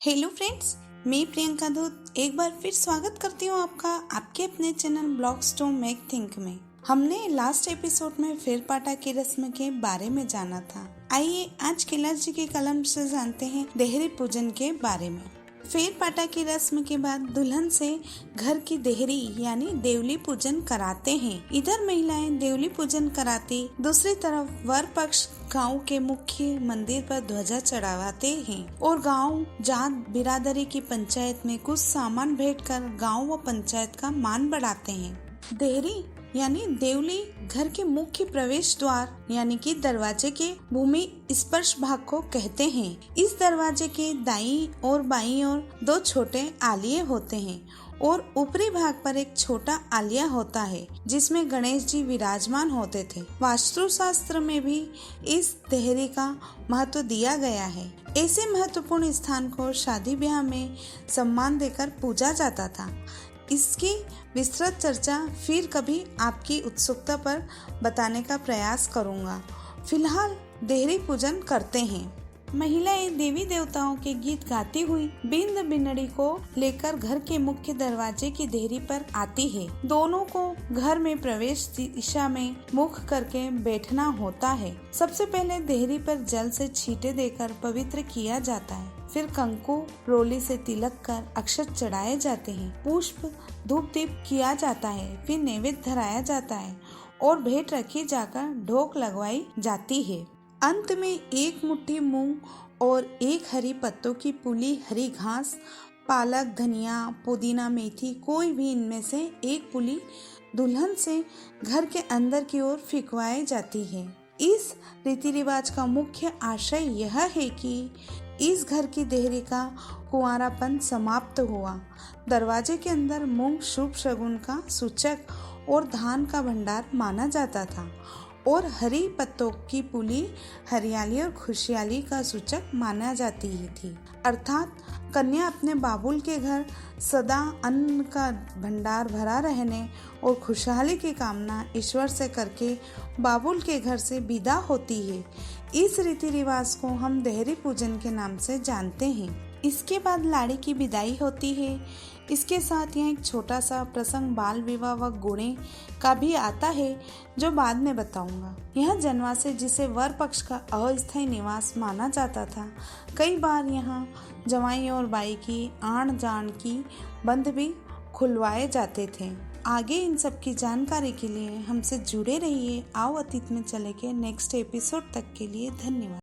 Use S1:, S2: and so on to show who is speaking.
S1: Hello friends, मैं प्रियंका दूत एक बार फिर स्वागत करती हूँ आपका आपके अपने channel blogs to make think में। हमने लास्ट एपिसोड में फेरपाटा की रस्म के बारे में जाना था। आइए आज किलर जी के कलम से जानते हैं देहरी पूजन के बारे में। फेरपाटा की रस्म के बाद दुल्हन से घर की देहरी यानी देवली पूजन कराते हैं। इधर महिलाएं देवली पूजन कराती, दूसरी तरफ वर पक्ष गांव के मुख्य मंदिर पर ध्वजा चढ़ाते हैं और गांव जात बिरादरी की पंचायत में कुछ सामान भेंट कर गांव व पंचायत का मान बढ़ाते हैं। देहरी यानी देवली घर के मुख्य प्रवेश द्वार यानी कि दरवाजे के भूमि स्पर्श भाग को कहते हैं। इस दरवाजे के दाईं और बाईं ओर दो छोटे आलिये होते हैं और ऊपरी भाग पर एक छोटा आलिया होता है जिसमें गणेश जी विराजमान होते थे। वास्तु शास्त्र में भी इस देहरी का महत्व दिया गया है। ऐसे महत्वपूर्ण स्थान को शादी ब्याह में सम्मान देकर पूजा जाता था। इसकी विस्तृत चर्चा फिर कभी आपकी उत्सुकता पर बताने का प्रयास करूंगा। फिलहाल देहरी पूजन करते हैं। महिलाएं देवी देवताओं के गीत गाती हुई बिंद बिनड़ी को लेकर घर के मुख्य दरवाजे की देहरी पर आती है। दोनों को घर में प्रवेश दिशा में मुख करके बैठना होता है। सबसे पहले देहरी पर जल से छींटे देकर पवित्र किया जाता है। फिर कंकु रोली से तिलक कर अक्षत चढ़ाए जाते हैं। पुष्प धूप दीप किया जाता है। फिर नैवेद्य धराया जाता है और भेंट रखी जाकर ढोक लगवाई जाती है। अंत में एक मुट्ठी मूंग और एक हरी पत्तों की पुली हरी घास, पालक, धनिया, पुदीना, मेथी कोई भी इनमें से एक पुली दुल्हन से घर के अंदर की ओर फेंकवाई जाती है। इस रीति रिवाज का मुख्य आशय यह है कि इस घर की देहरी का कुंवारापन समाप्त हुआ। दरवाजे के अंदर मूंग शुभ शगुन का सूचक और धान का भंडार माना जाता था और हरी पत्तों की पुली हरियाली और खुशहाली का सूचक माना जाती थी। अर्थात कन्या अपने बाबुल के घर सदा अन्न का भंडार भरा रहने और खुशहाली की कामना ईश्वर से करके बाबुल के घर से विदा होती है। इस रीति रिवाज को हम देहरी पूजन के नाम से जानते हैं। इसके बाद लाड़ी की विदाई होती है। इसके साथ यहाँ एक छोटा सा प्रसंग बाल विवाह व गुणे का भी आता है जो बाद में बताऊंगा। यह जनवासे जिसे वर पक्ष का अस्थायी निवास माना जाता था। कई बार यहाँ जवाई और बाई की आण जान की बंध भी खुलवाए जाते थे। आगे इन सब की जानकारी के लिए हमसे जुड़े रहिए। आओ अतीत में चले के नेक्स्ट एपिसोड तक के लिए धन्यवाद।